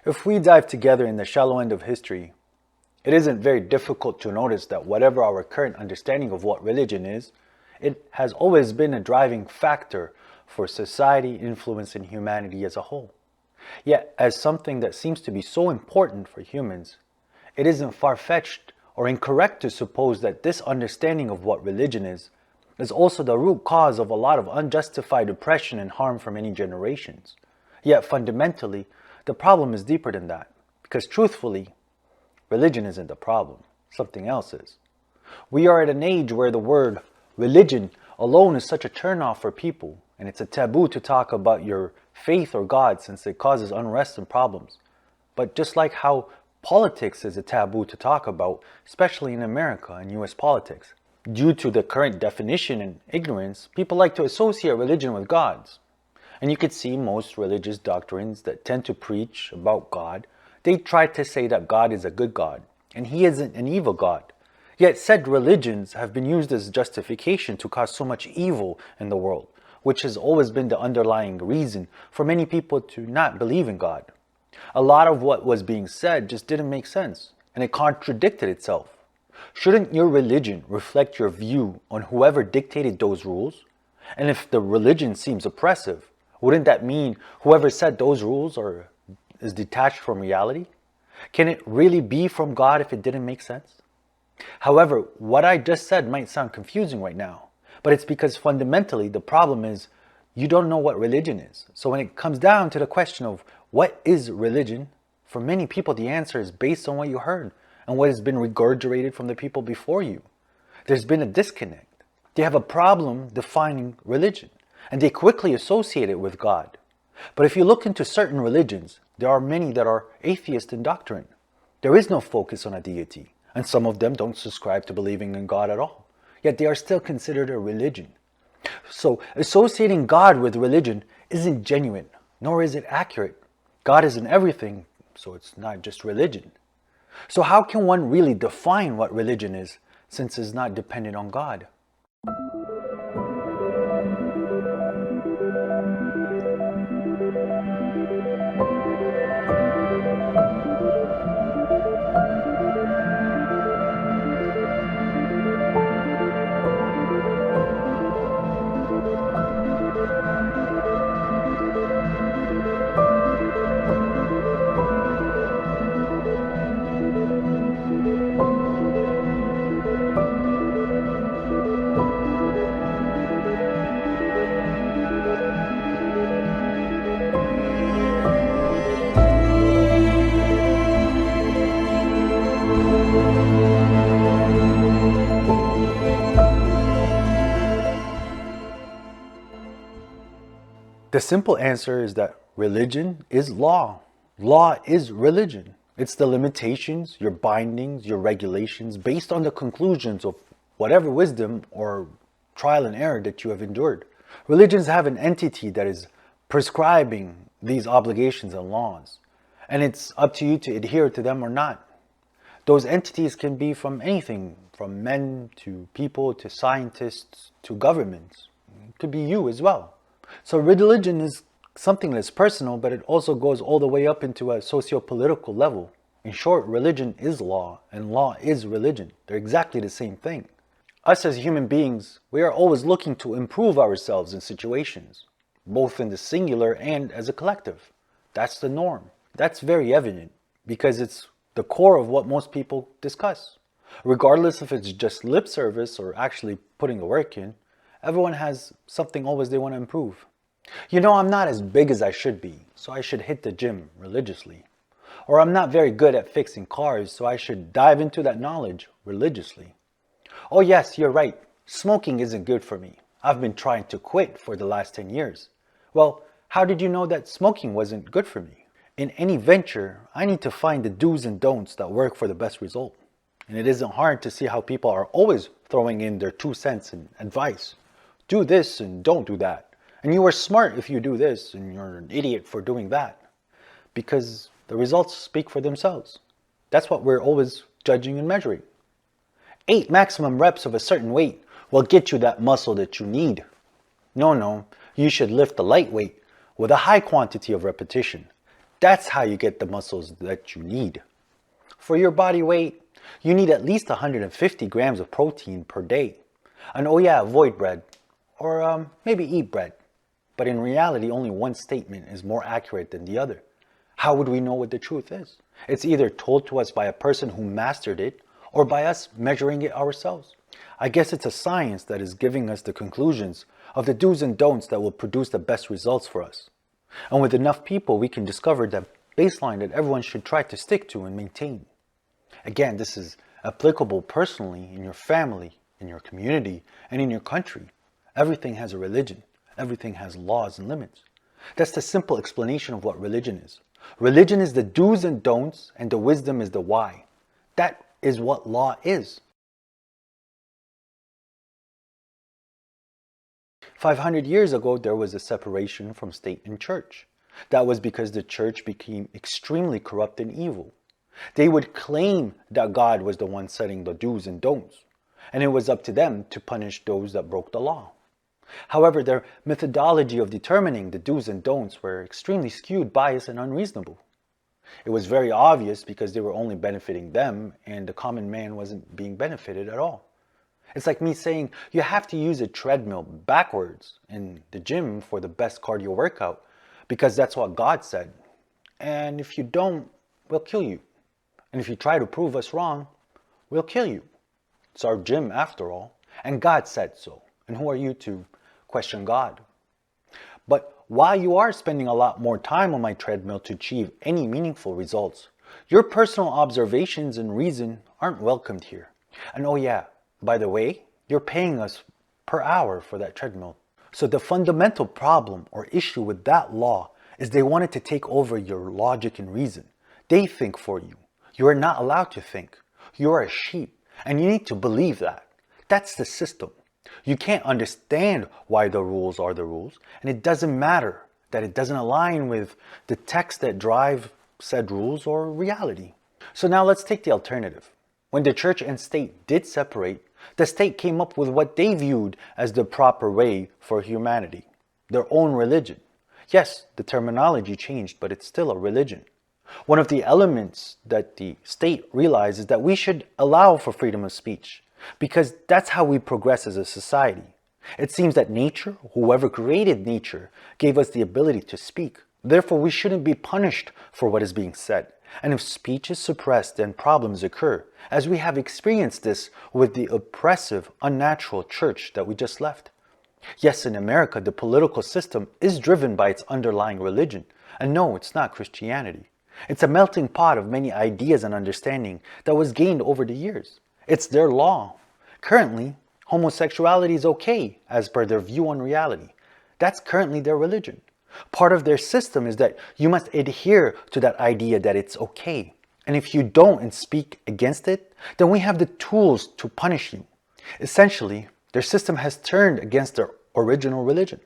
If we dive together in the shallow end of history, it isn't very difficult to notice that whatever our current understanding of what religion is, it has always been a driving factor for society influencing humanity as a whole. Yet, as something that seems to be so important for humans, it isn't far-fetched or incorrect to suppose that this understanding of what religion is also the root cause of a lot of unjustified oppression and harm for many generations. Yet fundamentally, the problem is deeper than that, because truthfully, religion isn't the problem, something else is. We are at an age where the word religion alone is such a turnoff for people, and it's a taboo to talk about your faith or God since it causes unrest and problems. But just like how politics is a taboo to talk about, especially in America and US politics, due to the current definition and ignorance, people like to associate religion with gods. And you could see most religious doctrines that tend to preach about God, they try to say that God is a good God, and he isn't an evil God. Yet said religions have been used as justification to cause so much evil in the world, which has always been the underlying reason for many people to not believe in God. A lot of what was being said just didn't make sense, and it contradicted itself. Shouldn't your religion reflect your view on whoever dictated those rules? And if the religion seems oppressive, wouldn't that mean whoever set those rules is detached from reality? Can it really be from God if it didn't make sense? However, what I just said might sound confusing right now, but it's because fundamentally the problem is you don't know what religion is. So when it comes down to the question of what is religion, for many people the answer is based on what you heard and what has been regurgitated from the people before you. There's been a disconnect. They have a problem defining religion, and they quickly associate it with God. But if you look into certain religions, there are many that are atheist in doctrine. There is no focus on a deity, and some of them don't subscribe to believing in God at all. Yet they are still considered a religion. So associating God with religion isn't genuine, nor is it accurate. God is in everything, so it's not just religion. So how can one really define what religion is, since it's not dependent on God? The simple answer is that religion is law. Law is religion. It's the limitations, your bindings, your regulations, based on the conclusions of whatever wisdom or trial and error that you have endured. Religions have an entity that is prescribing these obligations and laws, and it's up to you to adhere to them or not. Those entities can be from anything, from men to people to scientists to governments. It could be you as well. So religion is something that's personal, but it also goes all the way up into a socio-political level. In short, religion is law, and law is religion. They're exactly the same thing. Us as human beings, we are always looking to improve ourselves in situations, both in the singular and as a collective. That's the norm. That's very evident, because it's the core of what most people discuss. Regardless if it's just lip service or actually putting the work in, everyone has something always they want to improve. You know, I'm not as big as I should be, so I should hit the gym religiously. Or I'm not very good at fixing cars, so I should dive into that knowledge religiously. Oh yes, you're right, smoking isn't good for me. I've been trying to quit for the last 10 years. Well, how did you know that smoking wasn't good for me? In any venture, I need to find the do's and don'ts that work for the best result. And it isn't hard to see how people are always throwing in their 2 cents and advice. Do this and don't do that. And you are smart if you do this, and you're an idiot for doing that. Because the results speak for themselves. That's what we're always judging and measuring. 8 maximum reps of a certain weight will get you that muscle that you need. No, you should lift a light weight with a high quantity of repetition. That's how you get the muscles that you need. For your body weight, you need at least 150 grams of protein per day. And oh yeah, avoid bread. Or maybe eat bread. But in reality, only one statement is more accurate than the other. How would we know what the truth is? It's either told to us by a person who mastered it, or by us measuring it ourselves. I guess it's a science that is giving us the conclusions of the do's and don'ts that will produce the best results for us. And with enough people, we can discover that baseline that everyone should try to stick to and maintain. Again, this is applicable personally in your family, in your community, and in your country. Everything has a religion. Everything has laws and limits. That's the simple explanation of what religion is. Religion is the do's and don'ts, and the wisdom is the why. That is what law is. 500 years ago, there was a separation from state and church. That was because the church became extremely corrupt and evil. They would claim that God was the one setting the do's and don'ts, and it was up to them to punish those that broke the law. However, their methodology of determining the do's and don'ts were extremely skewed, biased, and unreasonable. It was very obvious because they were only benefiting them, and the common man wasn't being benefited at all. It's like me saying you have to use a treadmill backwards in the gym for the best cardio workout because that's what God said. And if you don't, we'll kill you. And if you try to prove us wrong, we'll kill you. It's our gym after all, and God said so. And who are you to question God? But while you are spending a lot more time on my treadmill to achieve any meaningful results, your personal observations and reason aren't welcomed here. And oh yeah, by the way, you're paying us per hour for that treadmill. So the fundamental problem or issue with that law is they wanted to take over your logic and reason. They think for you. You are not allowed to think. You are a sheep, and you need to believe that. That's the system. You can't understand why the rules are the rules, and it doesn't matter that it doesn't align with the text that drive said rules or reality. So now let's take the alternative. When the church and state did separate, the state came up with what they viewed as the proper way for humanity, their own religion. Yes, the terminology changed, but it's still a religion. One of the elements that the state realized is that we should allow for freedom of speech, because that's how we progress as a society. It seems that nature, whoever created nature, gave us the ability to speak. Therefore, we shouldn't be punished for what is being said. And if speech is suppressed, then problems occur, as we have experienced this with the oppressive, unnatural church that we just left. Yes, in America, the political system is driven by its underlying religion. And no, it's not Christianity. It's a melting pot of many ideas and understanding that was gained over the years. It's their law. Currently, homosexuality is okay as per their view on reality. That's currently their religion. Part of their system is that you must adhere to that idea that it's okay. And if you don't and speak against it, then we have the tools to punish you. Essentially, their system has turned against their original religion.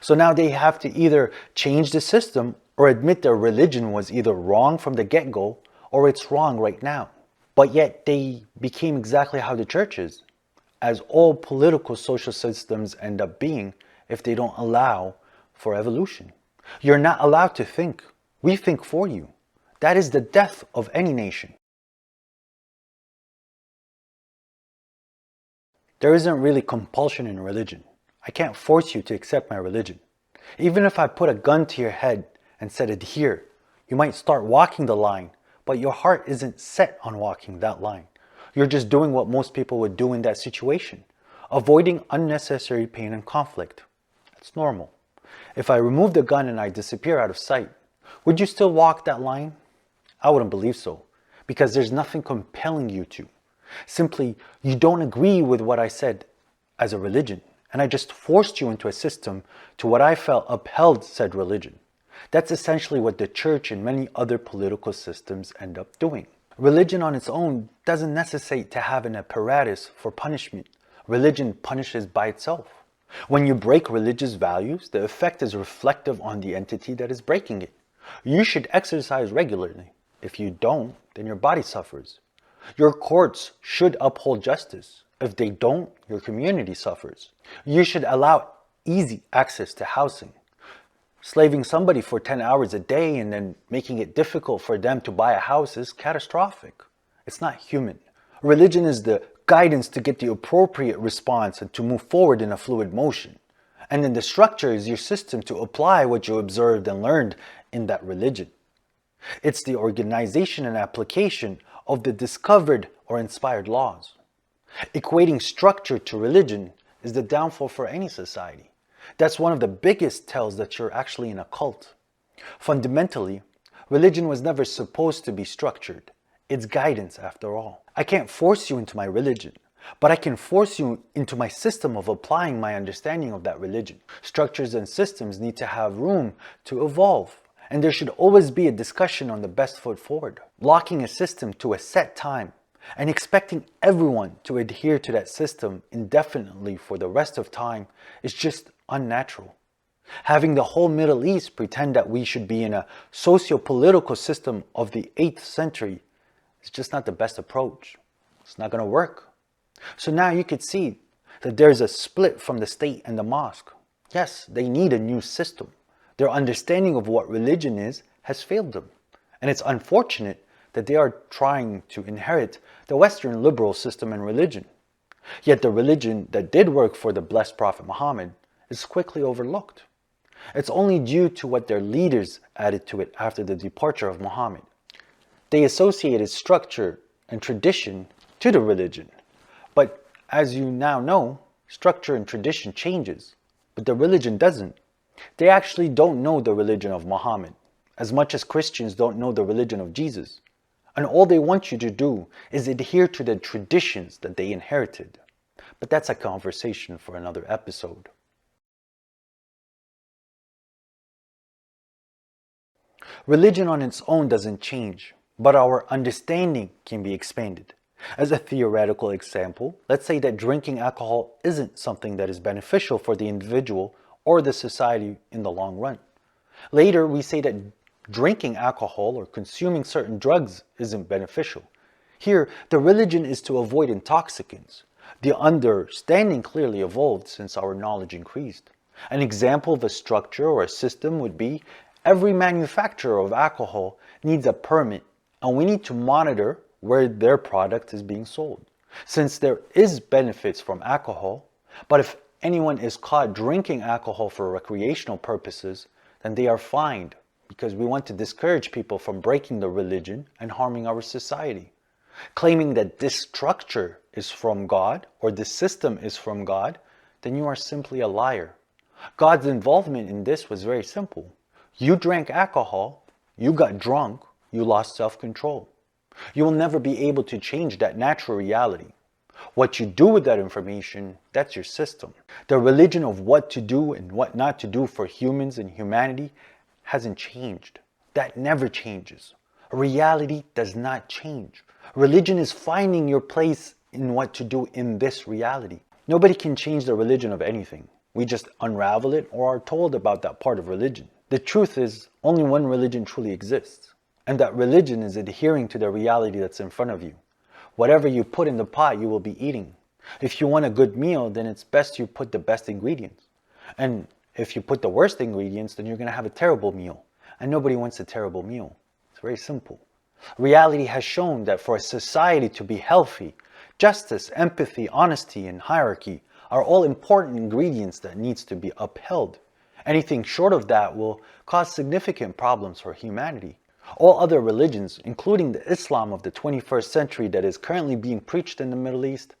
So now they have to either change the system or admit their religion was either wrong from the get-go or it's wrong right now. But yet they became exactly how the church is, as all political social systems end up being if they don't allow for evolution. You're not allowed to think. We think for you. That is the death of any nation. There isn't really compulsion in religion. I can't force you to accept my religion. Even if I put a gun to your head and said adhere, you might start walking the line, but your heart isn't set on walking that line. You're just doing what most people would do in that situation, avoiding unnecessary pain and conflict. It's normal. If I remove the gun and I disappear out of sight, would you still walk that line? I wouldn't believe so, because there's nothing compelling you to. Simply, you don't agree with what I said as a religion, and I just forced you into a system to what I felt upheld said religion. That's essentially what the church and many other political systems end up doing. Religion on its own doesn't necessitate to have an apparatus for punishment. Religion punishes by itself. When you break religious values, the effect is reflective on the entity that is breaking it. You should exercise regularly. If you don't, then your body suffers. Your courts should uphold justice. If they don't, your community suffers. You should allow easy access to housing. Slaving somebody for 10 hours a day and then making it difficult for them to buy a house is catastrophic. It's not human. Religion is the guidance to get the appropriate response and to move forward in a fluid motion. And then the structure is your system to apply what you observed and learned in that religion. It's the organization and application of the discovered or inspired laws. Equating structure to religion is the downfall for any society. That's one of the biggest tells that you're actually in a cult. Fundamentally, religion was never supposed to be structured. It's guidance after all. I can't force you into my religion, but I can force you into my system of applying my understanding of that religion. Structures and systems need to have room to evolve, and there should always be a discussion on the best foot forward. Locking a system to a set time and expecting everyone to adhere to that system indefinitely for the rest of time is just unnatural. Having the whole Middle East pretend that we should be in a socio-political system of the 8th century is just not the best approach. It's not going to work. So now you could see that there's a split from the state and the mosque. Yes, they need a new system. Their understanding of what religion is has failed them. And it's unfortunate that they are trying to inherit the Western liberal system and religion. Yet the religion that did work for the blessed Prophet Muhammad is quickly overlooked. It's only due to what their leaders added to it after the departure of Muhammad. They associated structure and tradition to the religion. But as you now know, structure and tradition changes, but the religion doesn't. They actually don't know the religion of Muhammad, as much as Christians don't know the religion of Jesus. And all they want you to do is adhere to the traditions that they inherited. But that's a conversation for another episode. Religion on its own doesn't change, but our understanding can be expanded. As a theoretical example, let's say that drinking alcohol isn't something that is beneficial for the individual or the society in the long run. Later, we say that drinking alcohol or consuming certain drugs isn't beneficial. Here, the religion is to avoid intoxicants. The understanding clearly evolved since our knowledge increased. An example of a structure or a system would be every manufacturer of alcohol needs a permit, and we need to monitor where their product is being sold. Since there is benefits from alcohol, but if anyone is caught drinking alcohol for recreational purposes, then they are fined, because we want to discourage people from breaking the religion and harming our society. Claiming that this structure is from God or this system is from God, then you are simply a liar. God's involvement in this was very simple. You drank alcohol, you got drunk, you lost self-control. You will never be able to change that natural reality. What you do with that information, that's your system. The religion of what to do and what not to do for humans and humanity hasn't changed. That never changes. Reality does not change. Religion is finding your place in what to do in this reality. Nobody can change the religion of anything. We just unravel it or are told about that part of religion. The truth is, only one religion truly exists. And that religion is adhering to the reality that's in front of you. Whatever you put in the pot, you will be eating. If you want a good meal, then it's best you put the best ingredients. And if you put the worst ingredients, then you're going to have a terrible meal. And nobody wants a terrible meal. It's very simple. Reality has shown that for a society to be healthy, justice, empathy, honesty, and hierarchy are all important ingredients that needs to be upheld. Anything short of that will cause significant problems for humanity. All other religions, including the Islam of the 21st century that is currently being preached in the Middle East,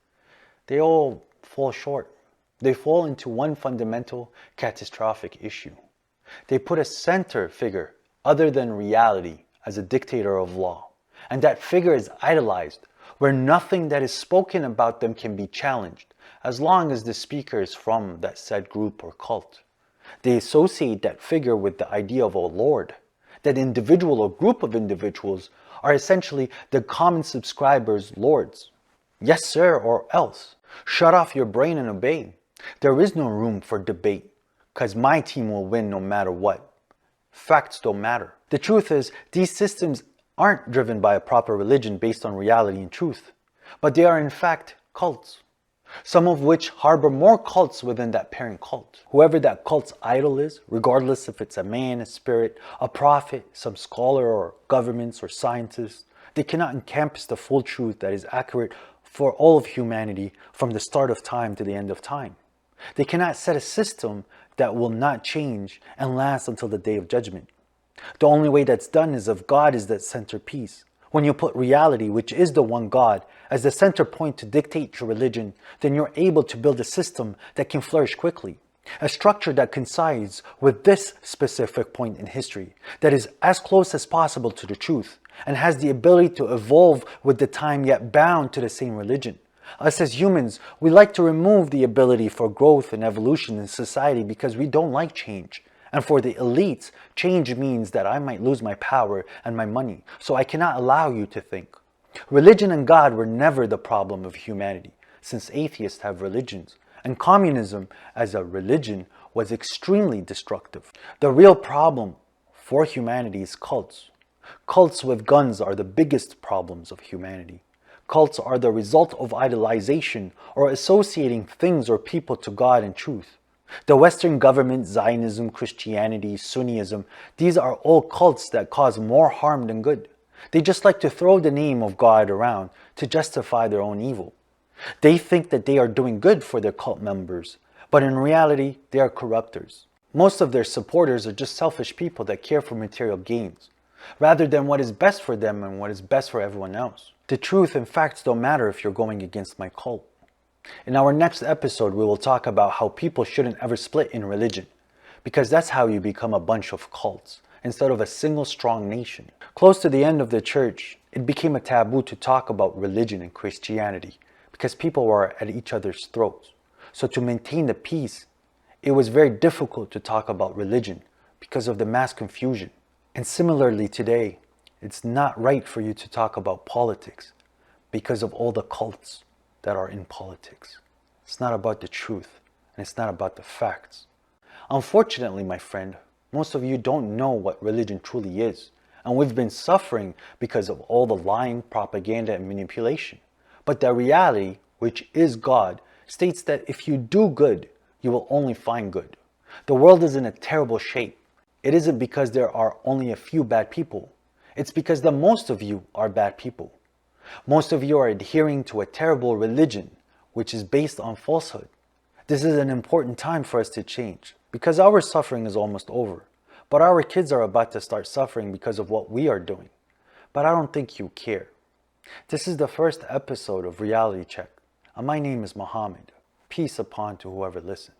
they all fall short. They fall into one fundamental catastrophic issue. They put a center figure other than reality as a dictator of law. And that figure is idolized, where nothing that is spoken about them can be challenged, as long as the speaker is from that said group or cult. They associate that figure with the idea of a lord. That individual or group of individuals are essentially the common subscribers' lords. Yes, sir, or else. Shut off your brain and obey. There is no room for debate, because my team will win no matter what. Facts don't matter. The truth is, these systems aren't driven by a proper religion based on reality and truth, but they are in fact cults. some of which harbor more cults within that parent cult. Whoever that cult's idol is, regardless if it's a man, a spirit, a prophet, some scholar or governments or scientists, they cannot encompass the full truth that is accurate for all of humanity from the start of time to the end of time. They cannot set a system that will not change and last until the day of judgment. The only way that's done is if God is that centerpiece. When you put reality, which is the one God, as the center point to dictate your religion, then you're able to build a system that can flourish quickly. A structure that coincides with this specific point in history, that is as close as possible to the truth, and has the ability to evolve with the time yet bound to the same religion. Us as humans, we like to remove the ability for growth and evolution in society because we don't like change. And for the elites, change means that I might lose my power and my money, so I cannot allow you to think. Religion and God were never the problem of humanity, since atheists have religions, and communism as a religion was extremely destructive. The real problem for humanity is cults. Cults with guns are the biggest problems of humanity. Cults are the result of idolization or associating things or people to God and truth. The Western government, Zionism, Christianity, Sunniism, these are all cults that cause more harm than good. They just like to throw the name of God around to justify their own evil. They think that they are doing good for their cult members, but in reality, they are corruptors. Most of their supporters are just selfish people that care for material gains, rather than what is best for them and what is best for everyone else. The truth and facts don't matter if you're going against my cult. In our next episode, we will talk about how people shouldn't ever split in religion, because that's how you become a bunch of cults instead of a single strong nation. Close to the end of the church, it became a taboo to talk about religion and Christianity because people were at each other's throats. So to maintain the peace, it was very difficult to talk about religion because of the mass confusion. And similarly today, it's not right for you to talk about politics because of all the cults that are in politics. It's not about the truth, and it's not about the facts. Unfortunately, my friend, most of you don't know what religion truly is, and we've been suffering because of all the lying, propaganda, and manipulation. But the reality, which is God, states that if you do good, you will only find good. The world is in a terrible shape. It isn't because there are only a few bad people. It's because the most of you are bad people. Most of you are adhering to a terrible religion, which is based on falsehood. This is an important time for us to change, because our suffering is almost over. But our kids are about to start suffering because of what we are doing. But I don't think you care. This is the first episode of Reality Check, and my name is Muhammad. Peace upon to whoever listens.